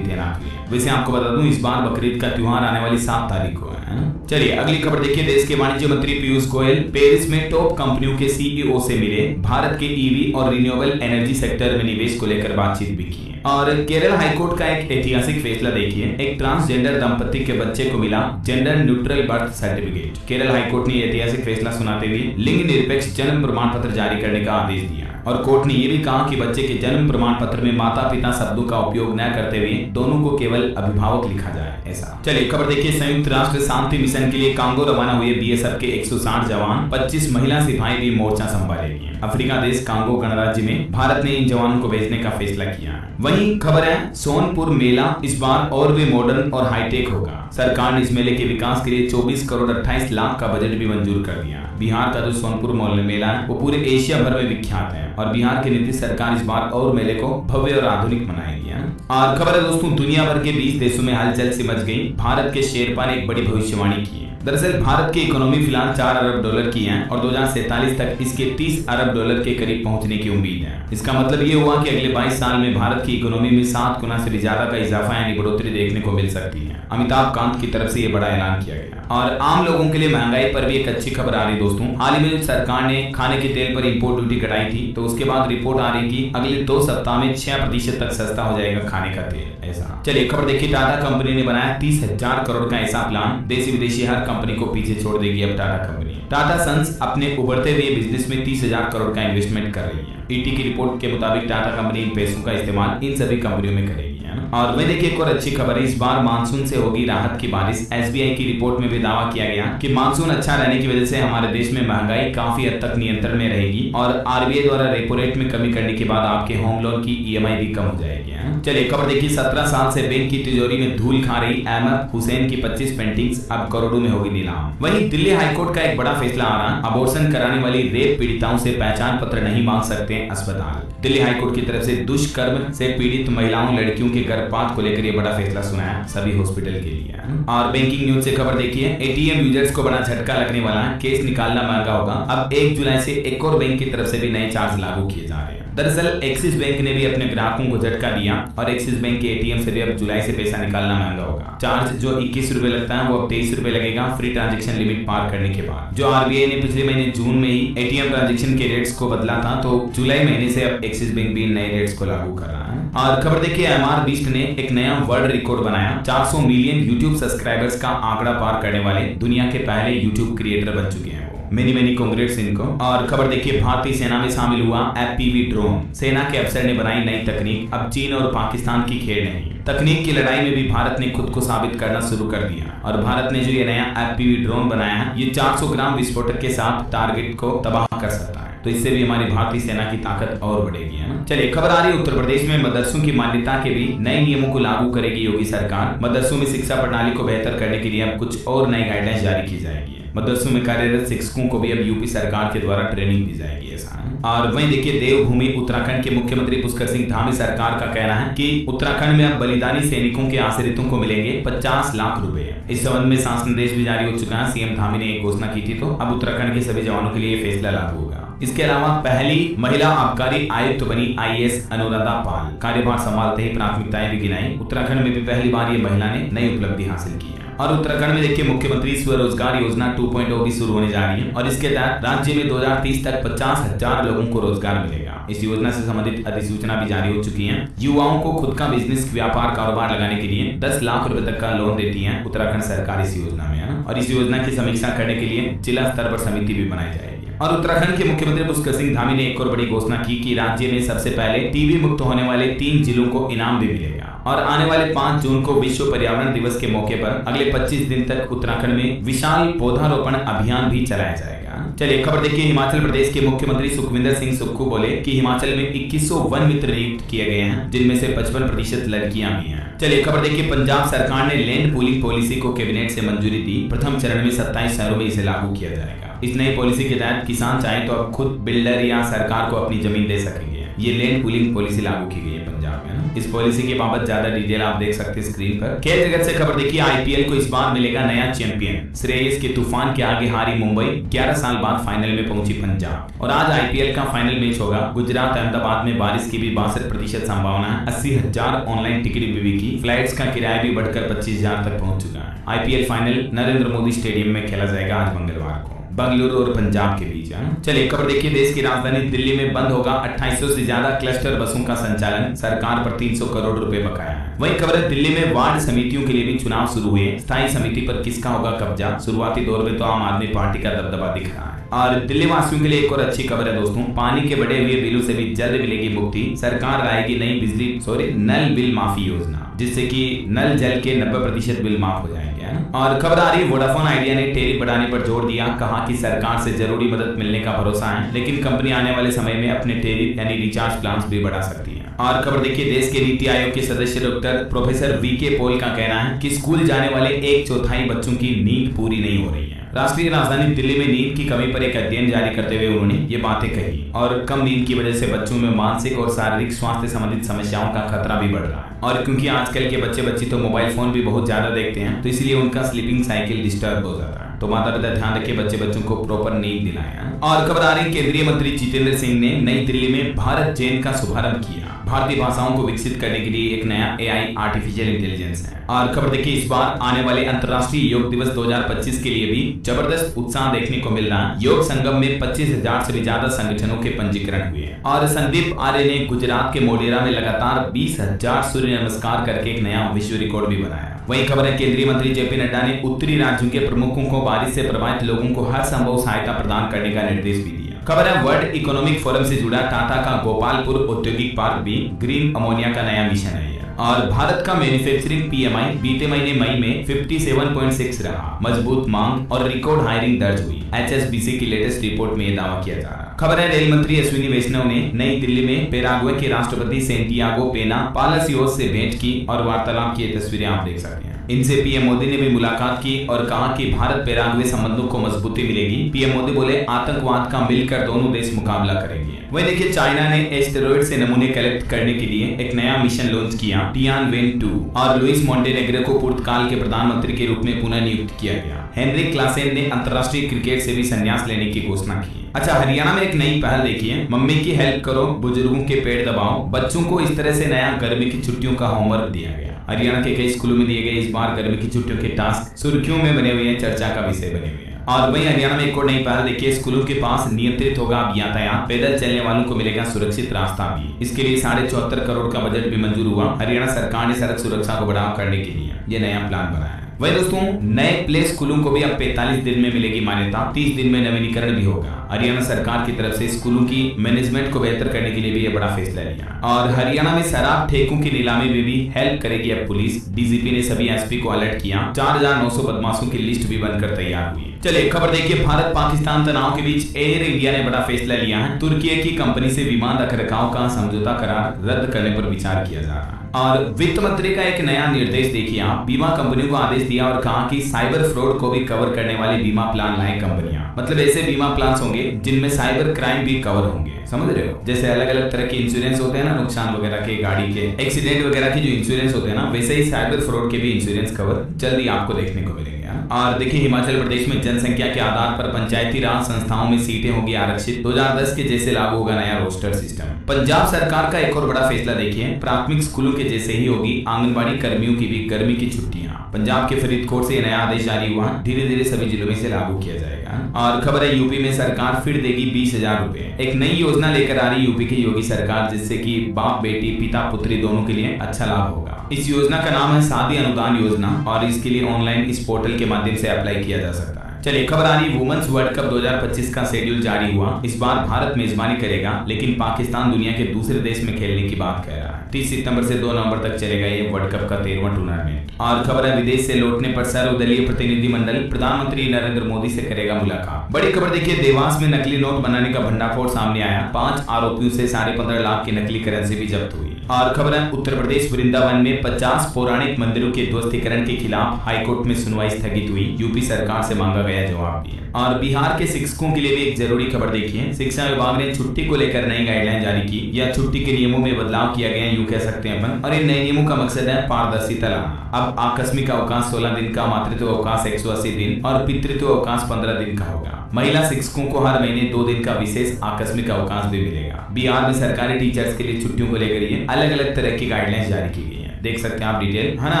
तैनात हुए। वैसे आपको बता दूं इस बार बकरीद का त्योहार आने वाली 7 तारीख को है ना। चलिए अगली खबर देखिए। देश के वाणिज्य मंत्री पीयूष गोयल पेरिस में टॉप कंपनियों के सीईओ से मिले। भारत के ईवी और रिन्यूएबल एनर्जी सेक्टर में निवेश को लेकर बातचीत भी की। और केरल हाईकोर्ट का एक ऐतिहासिक फैसला देखिए। एक ट्रांसजेंडर दंपति के बच्चे को मिला gender neutral birth certificate. Kerala high court ने ऐतिहासिक फैसला सुनाते हुए लिंग निरपेक्ष जन्म प्रमाण पत्र जारी करने का आदेश दिया और कोर्ट ने यह भी कहा कि बच्चे के जन्म प्रमाण पत्र में माता पिता शब्दों का उपयोग न करते हुए दोनों को केवल अभिभावक लिखा जाए ऐसा। चलिए खबर देखिए। संयुक्त राष्ट्र शांति मिशन के लिए कांगो रवाना हुए बीएसएफ के 160 जवान, 25 महिला सिपाही भी मोर्चा संभालेंगे। अफ्रीका देश कांगो गणराज्य में भारत ने इन जवानों को भेजने का फैसला किया। वहीं खबर है सोनपुर मेला इस बार और भी मॉडर्न और हाईटेक होगा। सरकार ने इस मेले के विकास के लिए 24 करोड़ 28 लाख का बजट भी मंजूर कर दिया। बिहार का जो सोनपुर मेला है वो पूरे एशिया भर में विख्यात है और बिहार की नीतीश सरकार इस बार और मेले को भव्य और आधुनिक बनाएगी। और खबर है दोस्तों दुनिया भर के 20 देशों में हलचल सिमट गई। भारत के शेरपा ने एक बड़ी भविष्यवाणी की है। दरअसल भारत की इकोनॉमी फिलहाल 4 अरब डॉलर की है और 2047 तक इसके 30 अरब डॉलर के करीब पहुंचने की उम्मीद है। इसका मतलब ये हुआ कि अगले 22 साल में भारत की इकोनॉमी में 7 गुना से भी ज्यादा का इजाफा यानी बढ़ोतरी देखने को मिल सकती है। अमिताभ कांत की तरफ से ये बड़ा ऐलान किया गया। और आम लोगों के लिए महंगाई पर भी एक अच्छी खबर आ रही दोस्तों। हाल ही में सरकार ने खाने के तेल पर इंपोर्ट ड्यूटी घटाई थी तो उसके बाद रिपोर्ट आ रही कि अगले 2 सप्ताह में 6% तक सस्ता हो जाएगा खाने का तेल ऐसा। चलिए खबर देखिए। टाटा कंपनी ने बनाया 30,000 करोड़ का ऐसा प्लान। देशी विदेशी हर कंपनी को पीछे छोड़ देगी अब टाटा कंपनी। टाटा सन्स अपने उभरते हुए बिजनेस में 30,000 करोड़ का इन्वेस्टमेंट कर रही है। ईटी की रिपोर्ट के मुताबिक टाटा कंपनी इन पैसों का इस्तेमाल इन सभी कंपनियों में करेगी। और वही देखिए एक और अच्छी खबर है। इस बार मानसून से होगी राहत की बारिश। एसबीआई की रिपोर्ट में भी दावा किया गया कि मानसून अच्छा रहने की वजह से हमारे देश में महंगाई काफी हद तक नियंत्रण में रहेगी और आरबीआई द्वारा रेपो रेट में कमी करने के बाद आपके होम लोन की ईएमआई भी कम हो जाएगी। चलिए खबर देखिए। 17 साल से बैंक की तिजोरी में धूल खा रही अहमद हुसैन की 25 पेंटिंग्स अब करोड़ों में होगी नीलाम। वहीं दिल्ली हाईकोर्ट का एक बड़ा फैसला आ रहा। अबॉर्शन कराने वाली रेप पीड़िताओं से पहचान पत्र नहीं मांग सकते अस्पताल। दिल्ली हाईकोर्ट की तरफ से दुष्कर्म से पीड़ित महिलाओं लड़कियों के गर्भपात को लेकर यह बड़ा फैसला सुनाया सभी हॉस्पिटल के लिए। और बैंकिंग न्यूज से खबर देखिए। एटीएम यूजर्स को बड़ा झटका लगने वाला है। केस निकालना महंगा होगा। अब 1 जुलाई से एक और बैंक की तरफ से भी नए चार्ज लागू किए जा रहे हैं। दरअसल एक्सिस बैंक ने भी अपने ग्राहकों को झटका दिया और एक्सिस बैंक के एटीएम से भी अब जुलाई से पैसा निकालना महंगा होगा। चार्ज जो 21 रुपए लगता है वो अब 23 रुपए लगेगा फ्री ट्रांजैक्शन लिमिट पार करने के बाद। जो आरबीआई ने पिछले महीने जून में ही एटीएम ट्रांजैक्शन के रेट्स को बदला था तो जुलाई महीने से अब एक्सिस बैंक भी नए रेट्स को लागू कर रहा है। और खबर देखिए। एमआर बीस्ट ने एक नया वर्ल्ड रिकॉर्ड बनाया। 400 मिलियन यूट्यूब सब्सक्राइबर्स का आंकड़ा पार करने वाले दुनिया के पहले यूट्यूब क्रिएटर बन चुके हैं। मेनी कांग्रेट्स इनको। और खबर देखिए। भारतीय सेना में शामिल हुआ एफपीवी ड्रोन। सेना के अफसर ने बनाई नई तकनीक। अब चीन और पाकिस्तान की खेल नहीं। तकनीक की लड़ाई में भी भारत ने खुद को साबित करना शुरू कर दिया और भारत ने जो ये नया एफपीवी ड्रोन बनाया है ये 400 ग्राम विस्फोटक के साथ टारगेट को तबाह कर सकता है। तो इससे भी हमारी भारतीय सेना की ताकत और बढ़ेगी है ना। चलिए खबर आ रही है। उत्तर प्रदेश में मदरसों की मान्यता के भी नए नियमों को लागू करेगी योगी सरकार। मदरसों में शिक्षा प्रणाली को बेहतर करने के लिए अब कुछ और नई गाइडलाइंस जारी की जाएगी। मदरसों में कार्यरत शिक्षकों को भी अब यूपी सरकार के द्वारा ट्रेनिंग दी जाएगी ऐसा। और वहीं देखिए। देवभूमि उत्तराखंड के मुख्यमंत्री पुष्कर सिंह धामी सरकार का कहना है कि उत्तराखंड में अब बलिदानी सैनिकों के आश्रितों को मिलेंगे 50 लाख रुपए। इस संबंध में शासनादेश भी जारी हो चुका है। सीएम धामी ने एक घोषणा की थी तो अब उत्तराखंड के सभी जवानों के लिए फैसला लागू होगा। इसके अलावा पहली महिला आबकारी आयुक्त बनी आईएएस अनुराधा पाल। कार्यभार संभालते ही प्राथमिकताएं भी गिनाई। उत्तराखंड में भी पहली बार ये महिला ने नई उपलब्धि हासिल की है। और उत्तराखंड में देखिए मुख्यमंत्री स्वरोजगार योजना 2.0 भी शुरू होने जा रही है और इसके तहत राज्य में 2030 तक 50,000 लोगों को रोजगार मिलेगा। इस योजना से संबंधित अधिसूचना भी जारी हो चुकी है। युवाओं को खुद का बिजनेस व्यापार कारोबार लगाने के लिए 10 लाख रुपए तक का लोन देती है उत्तराखंड सरकार इस योजना में है ना। और इस योजना की समीक्षा करने के लिए जिला स्तर पर समिति भी बनाई जाएगी। है। और उत्तराखंड के मुख्यमंत्री पुष्कर सिंह धामी ने एक और बड़ी घोषणा की कि राज्य में सबसे पहले टीबी मुक्त होने वाले 3 जिलों को इनाम भी मिलेगा। और आने वाले 5 जून को विश्व पर्यावरण दिवस के मौके पर अगले 25 दिन तक उत्तराखंड में विशाल पौधारोपण अभियान भी चलाया जाएगा। चलिए खबर देखिए। हिमाचल प्रदेश के मुख्यमंत्री सुखविंदर सिंह सुक्खू बोले कि हिमाचल में 2100 वन मित्र नियुक्त किए गए हैं, जिनमें से 55% लड़कियां भी हैं। चलिए खबर देखिए। पंजाब सरकार ने लैंड पूलिंग पॉलिसी को कैबिनेट से मंजूरी दी। प्रथम चरण में 27 शहरों में इसे लागू किया जाएगा। इस नई पॉलिसी के तहत किसान चाहे तो अब खुद बिल्डर या सरकार को अपनी जमीन दे सकेंगे। ये लैंड पूलिंग पॉलिसी लागू की गई है पंजाब में ना। इस पॉलिसी के बाबत ज्यादा डिटेल आप देख सकते हैं स्क्रीन पर। खेल जगत से खबर देखिए। आईपीएल को इस बार मिलेगा नया चैंपियन। श्रेयस के तूफान के आगे हारी मुंबई, 11 साल बाद फाइनल में पहुंची पंजाब। और आज आईपीएल का फाइनल मैच होगा। गुजरात अहमदाबाद में बारिश की भी 62% संभावना है। 80,000 ऑनलाइन टिकट भी बिकी। फ्लाइट्स का किराया भी बढ़कर 25,000 तक पहुंच चुका है। IPL final Narendra Modi stadium में खेला जाएगा आज मंगलवार को, बेंगलुरु और पंजाब के बीच है। चलिए खबर देखिए। देश की राजधानी दिल्ली में बंद होगा 2800 से ज्यादा क्लस्टर बसों का संचालन। सरकार पर 300 करोड़ रुपए बकाया है। वहीं खबर है दिल्ली में वार्ड समितियों के लिए भी चुनाव शुरू हुए। स्थायी समिति पर किसका होगा कब्जा? शुरुआती दौर में तो आम आदमी पार्टी का दबदबा दिख रहा है। और दिल्ली वासियों के लिए एक और अच्छी खबर है दोस्तों। पानी के बढ़े हुए बिलों से भी जल्द मिलेगी मुक्ति। सरकार लाएगी नई नल बिल माफी योजना, जिससे कि नल जल के 90% बिल माफ हो जाएंगे। और खबर आ रही है वोडाफोन आइडिया ने टेरिफ बढ़ाने पर जोर दिया। कहा कि सरकार से जरूरी मदद मिलने का भरोसा है, लेकिन कंपनी आने वाले समय में अपने टेरिफ यानी रिचार्ज प्लान भी बढ़ा सकती है। और खबर देखिए। देश के नीति आयोग के सदस्य डॉक्टर प्रोफेसर वीके पॉल का कहना है कि स्कूल जाने वाले 1/4 बच्चों की नींद पूरी नहीं हो रही है। राष्ट्रीय राजधानी दिल्ली में नींद की कमी पर एक अध्ययन जारी करते हुए उन्होंने ये बातें कही। और कम नींद की वजह से बच्चों में मानसिक और शारीरिक स्वास्थ्य संबंधित समस्याओं का खतरा भी बढ़ रहा है। और क्योंकि आजकल के बच्चे तो मोबाइल फोन भी बहुत ज्यादा देखते हैं, तो इसलिए उनका स्लीपिंग साइकिल डिस्टर्ब हो जाता है। तो माता पिता ध्यान रखें, बच्चों को प्रॉपर नींद दिलाएं। और खबर आ रही केंद्रीय मंत्री जितेंद्र सिंह ने नई दिल्ली में भारत जेन का शुभारंभ किया। भारतीय भाषाओं को विकसित करने के लिए एक नया एआई आर्टिफिशियल इंटेलिजेंस है। और खबर देखिए। इस बार आने वाले अंतर्राष्ट्रीय योग दिवस 2025 के लिए भी जबरदस्त उत्साह देखने को मिल रहा है। योग संगम में 25,000 से भी ज्यादा संगठनों के पंजीकरण हुए हैं। और संदीप आर्य ने गुजरात के मोढेरा में लगातार 20,000 सूर्य नमस्कार करके एक नया विश्व रिकॉर्ड भी बनाया। वहीं खबर है केंद्रीय मंत्री जेपी नड्डा ने उत्तरी राज्यों के प्रमुखों को बारिश से प्रभावित लोगों को हर संभव सहायता प्रदान करने का निर्देश भी दिया। खबर है वर्ल्ड इकोनॉमिक फोरम से जुड़ा टाटा का गोपालपुर औद्योगिक पार्क भी ग्रीन अमोनिया का नया मिशन है। और भारत का मैन्युफैक्चरिंग पीएमआई बीते महीने मई में 57.6 रहा। मजबूत मांग और रिकॉर्ड हायरिंग दर्ज हुई। एचएसबीसी की लेटेस्ट रिपोर्ट में यह दावा किया जा रहा है। खबर है रेल मंत्री अश्विनी वैष्णव ने नई दिल्ली में पेराग्वे के राष्ट्रपति सेंटियागो पेना पालासियोस से भेंट की और वार्तालाप की तस्वीरें आप देख सकते हैं। इनसे पीएम मोदी ने भी मुलाकात की और कहा कि भारत पेराग्वे संबंधों को मजबूती मिलेगी। पीएम मोदी बोले आतंकवाद का मिलकर दोनों देश मुकाबला करेंगे। वहीं देखिए चाइना ने एस्टेरॉइड से नमूने कलेक्ट करने के लिए एक नया मिशन लॉन्च किया, टियानवेन-2। और लुइस मोंटेनेग्रो को पुर्तगाल के प्रधानमंत्री के रूप में पुनः नियुक्त किया गया। हेनरिक क्लासेन ने अंतर्राष्ट्रीय क्रिकेट से भी संन्यास लेने की घोषणा की। अच्छा, हरियाणा में एक नई पहल देखिए। मम्मी की हेल्प करो, बुजुर्गों के पेट दबाओ। बच्चों को इस तरह से नया गर्मी की छुट्टियों का होमवर्क दिया गया। हरियाणा के कई स्कूलों में दिए गए इस बार गर्मी की छुट्टियों के टास्क सुर्खियों में बने हुए हैं, चर्चा का विषय बने हुए हैं। और वहीं हरियाणा में एक और नई पहल देखिए। स्कूलों के पास नियंत्रित होगा अब यातायात। पैदल चलने वालों को मिलेगा सुरक्षित रास्ता भी। इसके लिए 74.5 करोड़ का बजट भी मंजूर हुआ। हरियाणा सरकार ने सड़क सुरक्षा को बढ़ावा करने के लिए यह नया प्लान बनाया है। वही दोस्तों नए प्ले स्कूलों को भी अब 45 दिन में मिलेगी मान्यता। 30 दिन में नवीनीकरण भी होगा। हरियाणा सरकार की तरफ से स्कूलों की मैनेजमेंट को बेहतर करने के लिए भी यह बड़ा फैसला लिया। और हरियाणा में शराब ठेकों की नीलामी में भी हेल्प करेगी अब पुलिस। डीजीपी ने सभी एसपी को अलर्ट किया। 4,900 बदमाशों की लिस्ट भी बनकर तैयार हुई। चलिए खबर देखिए। भारत पाकिस्तान तनाव के बीच एयर इंडिया ने बड़ा फैसला लिया है। तुर्की की कंपनी से विमान रखरखाव का समझौता करार रद्द करने पर विचार किया जा रहा है। और वित्त मंत्री का एक नया निर्देश देखिए आप। बीमा कंपनियों को आदेश दिया और कहा कि साइबर फ्रॉड को भी कवर करने वाले बीमा प्लान लाएं कंपनियां। मतलब ऐसे बीमा प्लान होंगे जिनमें साइबर क्राइम भी कवर होंगे। समझ रहे हो? जैसे अलग अलग तरह के इंश्योरेंस होते हैं ना, नुकसान वगैरह के, गाड़ी के एक्सीडेंट वगैरह के जो इंश्योरेंस होते हैं ना, वैसे ही साइबर फ्रॉड के भी इंश्योरेंस कवर जल्दी आपको देखने को मिलेंगे। और देखिए हिमाचल प्रदेश में जनसंख्या के आधार पर पंचायती राज संस्थाओं में सीटें होंगी आरक्षित। 2010 के जैसे लागू होगा नया रोस्टर सिस्टम। पंजाब सरकार का एक और बड़ा फैसला देखिए। प्राथमिक स्कूलों के जैसे ही होगी आंगनबाड़ी कर्मियों की भी गर्मी की छुट्टियां। पंजाब के फरीदकोट से नया आदेश जारी हुआ। धीरे धीरे सभी जिलों में से लागू किया जाएगा। और खबर है यूपी में सरकार फिर देगी 20,000 रुपए। एक नई योजना लेकर आ रही यूपी की योगी सरकार, जिससे कि बाप बेटी पिता पुत्री दोनों के लिए अच्छा लाभ होगा। इस योजना का नाम है शादी अनुदान योजना और इसके लिए ऑनलाइन इस पोर्टल के माध्यम से अप्लाई किया जा सकता है। चलिए खबर आ रही वुमेन्स वर्ल्ड कप 2025 का शेड्यूल जारी हुआ। इस बार भारत मेजबानी करेगा, लेकिन पाकिस्तान दुनिया के दूसरे देश में खेलने की बात कह रहा है। 30 सितंबर से 2 नवंबर तक चलेगा ये वर्ल्ड कप का 13वां टूर्नामेंट। और खबर है विदेश से लौटने पर सर्वदलीय प्रतिनिधिमंडल प्रधानमंत्री नरेंद्र मोदी से करेगा मुलाकात। बड़ी खबर देखिए, देवास में नकली नोट बनाने का भंडाफोड़ सामने आया। 5 आरोपियों से 15.5 लाख की नकली करेंसी भी जब्त हुई। और खबर है उत्तर प्रदेश वृंदावन में 50 पौराणिक मंदिरों के ध्वस्तीकरण के खिलाफ हाईकोर्ट में सुनवाई स्थगित हुई। यूपी सरकार से मांगा गया जवाब भी। और बिहार के शिक्षकों के लिए भी एक जरूरी खबर देखिए, शिक्षा विभाग ने छुट्टी को लेकर नई गाइडलाइन जारी की। या छुट्टी के नियमों में बदलाव किया गया, यूं कह सकते हैं अपन। और इन नए नियमों का मकसद है पारदर्शिता लाना। अब आकस्मिक अवकाश 16 दिन का, मातृत्व अवकाश 180 दिन और पितृत्व अवकाश 15 दिन का होगा। महिला शिक्षकों को हर महीने 2 दिन का विशेष आकस्मिक अवकाश भी मिलेगा। बिहार में सरकारी टीचर्स के लिए छुट्टियों को लेकर ये अलग अलग तरह की गाइडलाइंस जारी की गई है। देख सकते हैं आप डिटेल, है ना।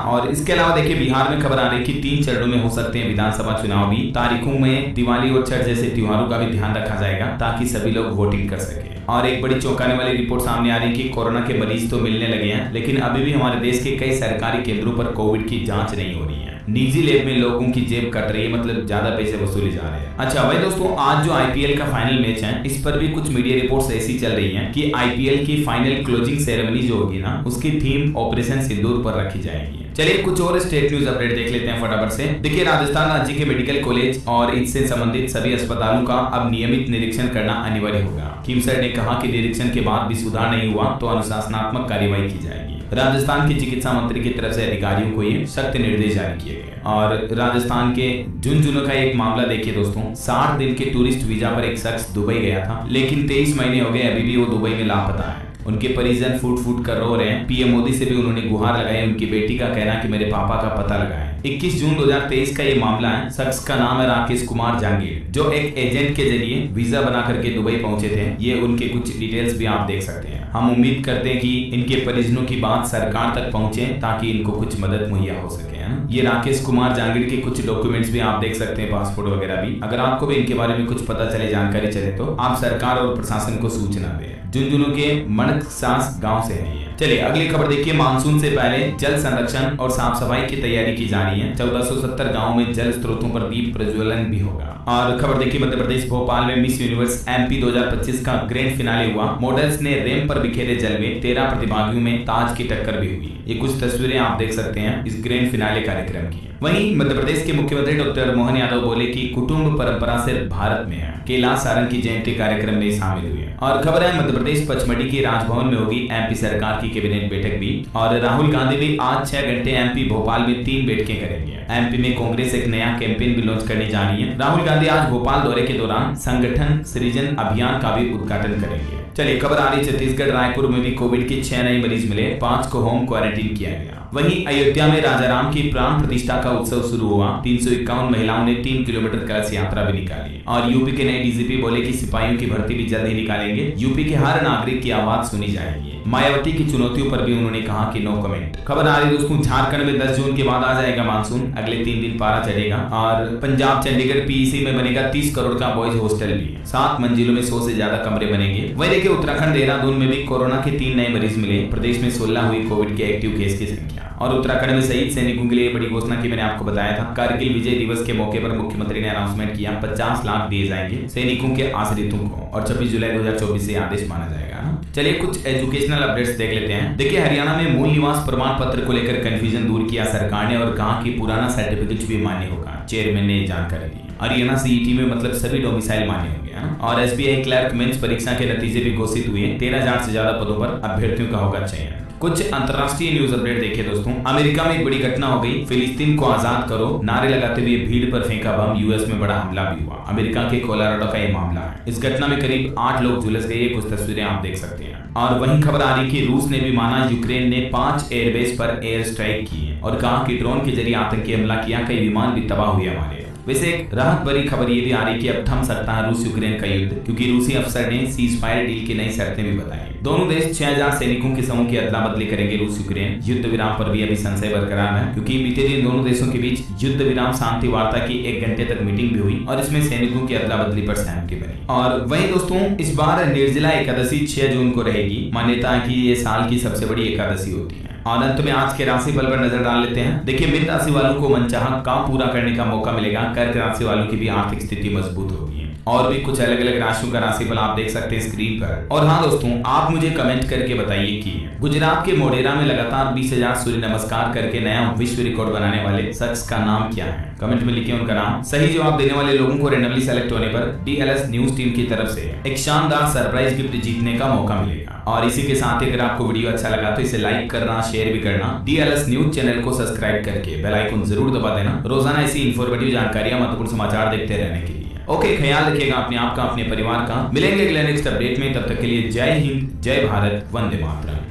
और इसके अलावा देखिए बिहार में खबर आ रही है कि 3 चरणों में हो सकते हैं विधानसभा चुनाव भी। तारीखों में दिवाली और छठ जैसे त्योहारों का भी ध्यान रखा जाएगा ताकि सभी लोग वोटिंग कर सके। और एक बड़ी चौंकाने वाली रिपोर्ट सामने आ रही है कि कोरोना के मरीज तो मिलने लगे हैं, लेकिन अभी भी हमारे देश के कई सरकारी केंद्रों पर कोविड की जांच नहीं हो रही है। निजी लैब में लोगों की जेब कट रही है, मतलब ज्यादा पैसे वसूले जा रहे हैं। अच्छा भाई दोस्तों, आज जो आईपीएल का फाइनल मैच है, इस पर भी कुछ मीडिया रिपोर्ट्स ऐसी चल रही हैं कि आईपीएल की फाइनल क्लोजिंग सेरेमनी जो होगी ना, उसकी थीम ऑपरेशन सिंदूर पर रखी जाएगी। चलिए कुछ और स्टेट न्यूज अपडेट देख लेते हैं फटाफट से। देखिए राजस्थान राज्य के मेडिकल कॉलेज और इससे संबंधित सभी अस्पतालों का अब नियमित निरीक्षण करना अनिवार्य होगा। किमसर ने कहा कि निरीक्षण के बाद भी सुधार नहीं हुआ तो अनुशासनात्मक कार्रवाई की जाएगी। राजस्थान के चिकित्सा मंत्री की तरफ से अधिकारियों को ये सख्त निर्देश जारी किए गए। और राजस्थान के झुंझुनू का एक मामला देखिए दोस्तों, 60 दिन के टूरिस्ट वीजा पर एक शख्स दुबई गया था, लेकिन 23 महीने हो गए, अभी भी वो दुबई में लापता है। उनके परिजन फूट फूट कर रो रहे हैं। पीएम मोदी से भी उन्होंने गुहार लगाई। उनकी बेटी का कहना कि मेरे पापा का पता लगाएं। 21 जून 2023 का ये मामला है। शख्स का नाम है राकेश कुमार जहांगीर, जो एक एजेंट के जरिए वीजा बना करके दुबई पहुंचे थे। ये उनके कुछ डिटेल्स भी आप देख सकते हैं। हम उम्मीद करते हैं कि इनके परिजनों की बात सरकार तक पहुंचे ताकि इनको कुछ मदद मुहैया हो सके। ये राकेश कुमार जहांगीर के कुछ डॉक्यूमेंट्स भी आप देख सकते हैं, पासपोर्ट वगैरह भी। अगर आपको भी इनके बारे में कुछ पता चले, जानकारी चले, तो आप सरकार और प्रशासन को सूचना दें। झुंझुनू के मणकसास गांव से है ये। चलिए अगली खबर देखिए, मानसून से पहले जल संरक्षण और साफ सफाई की तैयारी की जा रही है। 1470 गांवों में जल स्रोतों पर दीप प्रज्वलन भी होगा। और खबर देखिए, मध्य प्रदेश भोपाल में मिस यूनिवर्स एमपी 2025 का ग्रैंड फिनाले हुआ। मॉडल्स ने रैंप पर बिखेरे जल में 13 प्रतिभागियों में ताज की टक्कर भी हुई। ये कुछ तस्वीरें आप देख सकते हैं इस ग्रैंड फिनाले कार्यक्रम की। वहीं मध्य प्रदेश के मुख्यमंत्री डॉक्टर मोहन यादव बोले कि कुटुंब परंपरा से भारत में है। कैलाश सारंग की जयंती कार्यक्रम में शामिल हुए। और खबर है मध्य प्रदेश पचमढ़ी के राजभवन में होगी एमपी सरकार की कैबिनेट बैठक भी। और राहुल गांधी भी आज 6 घंटे एमपी भोपाल में 3 बैठकें करेंगे। एमपी में कांग्रेस एक नया कैंपेन भी लॉन्च करने जा रही है। राहुल गांधी आज भोपाल दौरे के दौरान संगठन सृजन अभियान का भी उद्घाटन करेंगे। चलिए खबर आ रही छत्तीसगढ़ रायपुर में भी कोविड के 6 नए मरीज मिले, 5 को होम क्वारंटीन किया गया। वहीं अयोध्या में राजा राम की प्राण प्रतिष्ठा का उत्सव शुरू हुआ। 351 महिलाओं ने 3 किलोमीटर कलश यात्रा भी निकाली। और यूपी के नए डीजीपी बोले कि सिपाहियों की भर्ती भी जल्द ही निकालेंगे। यूपी के हर नागरिक की आवाज सुनी जाएगी। मायावती की चुनौतियों पर भी उन्होंने कहा कि नो कमेंट। खबर आ रही दोस्तों, झारखंड में 10 जून के बाद आ जाएगा मानसून। अगले 3 दिन पारा चढ़ेगा। और पंजाब चंडीगढ़ पीईसी में बनेगा 30 करोड़ का बॉयज हॉस्टल भी। 7 मंजिलों में 100 से ज्यादा कमरे बनेंगे। वही देखिए उत्तराखंड देहरादून में भी कोरोना के 3 नए मरीज मिले। प्रदेश में 16 हुई कोविड के एक्टिव केस की संख्या। और उत्तराखंड में शहीद सैनिकों के लिए बड़ी घोषणा की, मैंने आपको बताया था। कारगिल विजय दिवस के मौके पर मुख्यमंत्री ने अनाउंसमेंट किया, 50 लाख दिए जाएंगे सैनिकों के आश्रितों को। और 26 जुलाई 2024 से आदेश माना जाएगा। चलिए कुछ एजुकेशनल अपडेट्स देख लेते हैं। देखिए हरियाणा में मूल निवास प्रमाण पत्र को लेकर कंफ्यूजन दूर किया सरकार ने और कहा कि पुराना सर्टिफिकेट भी मान्य होगा। चेयरमैन ने जानकारी दी। हरियाणा सीईटी में मतलब सभी डोमिसाइल मान्य होंगे। और एसबीआई क्लर्क मेंस परीक्षा के नतीजे भी घोषित हुए। 13,000 से ज्यादा पदों पर अभ्यर्थियों का होगा चयन। कुछ अंतरराष्ट्रीय न्यूज अपडेट देखिए दोस्तों। अमेरिका में एक बड़ी घटना हो गई। फिलिस्तीन को आजाद करो नारे लगाते हुए भीड़ पर फेंका बम। यूएस में बड़ा हमला भी हुआ। अमेरिका के कोलोराडो का ये मामला है। इस घटना में करीब 8 लोग झुलस गए। कुछ तस्वीरें आप देख सकते हैं। और वहीं खबर आ रही कि रूस ने भी माना यूक्रेन ने 5 एयरबेस पर एयर स्ट्राइक की है और कहा कि ड्रोन के जरिए आतंकी हमला किया, कई विमान भी तबाह हुए हमारे। वैसे एक राहत भरी खबर ये भी आ रही कि अब थम सकता है रूस यूक्रेन का युद्ध, क्योंकि रूसी अफसर ने सीज फायर डील की नई शर्तें भी बताई। दोनों देश 6000 सैनिकों के समूह की अदला बदली करेंगे। रूस यूक्रेन युद्ध विराम पर भी अभी संशय बरकरार है, क्योंकि बीते दिन दोनों देशों के बीच युद्ध विराम शांति वार्ता की 1 घंटे तक मीटिंग भी हुई और इसमें सैनिकों की अदला बदली पर सहमति बनी। और वहीं दोस्तों इस बार निर्जला एकादशी 6 जून को रहेगी। मान्यता है कि ये साल की सबसे बड़ी एकादशी होती है। और अंत में आज के राशिफल पर नजर डाल लेते हैं। देखिए, मित्र राशि वालों को मनचाहा काम पूरा करने का मौका मिलेगा। कर्क राशि वालों की भी आर्थिक स्थिति मजबूत होगी। और भी कुछ अलग अलग राशियों का राशिफल आप देख सकते हैं स्क्रीन पर। और हाँ दोस्तों, आप मुझे कमेंट करके बताइए कि गुजरात के मोढेरा में लगातार 20,000 सूर्य नमस्कार करके नया विश्व रिकॉर्ड बनाने वाले शख्स का नाम क्या है? कमेंट में लिखिए उनका नाम। सही जवाब देने वाले लोगों को रैंडमली सेलेक्ट होने पर DLS न्यूज टीम की तरफ से एक शानदार सरप्राइज गिफ्ट जीतने का मौका मिलेगा। और इसी के साथ ही अगर आपको वीडियो अच्छा लगा तो इसे लाइक करना, शेयर भी करना, DLS न्यूज चैनल को सब्सक्राइब करके बेल आइकन जरूर दबा देना रोजाना ऐसी इंफॉर्मेटिव जानकारियां, महत्वपूर्ण समाचार देखते रहने के लिए। ओके, ख्याल रखिएगा अपने आप का, अपने परिवार का। मिलेंगे अगले नेक्स्ट अपडेट में, तब तक के लिए जय हिंद, जय भारत, वंदे मातरम।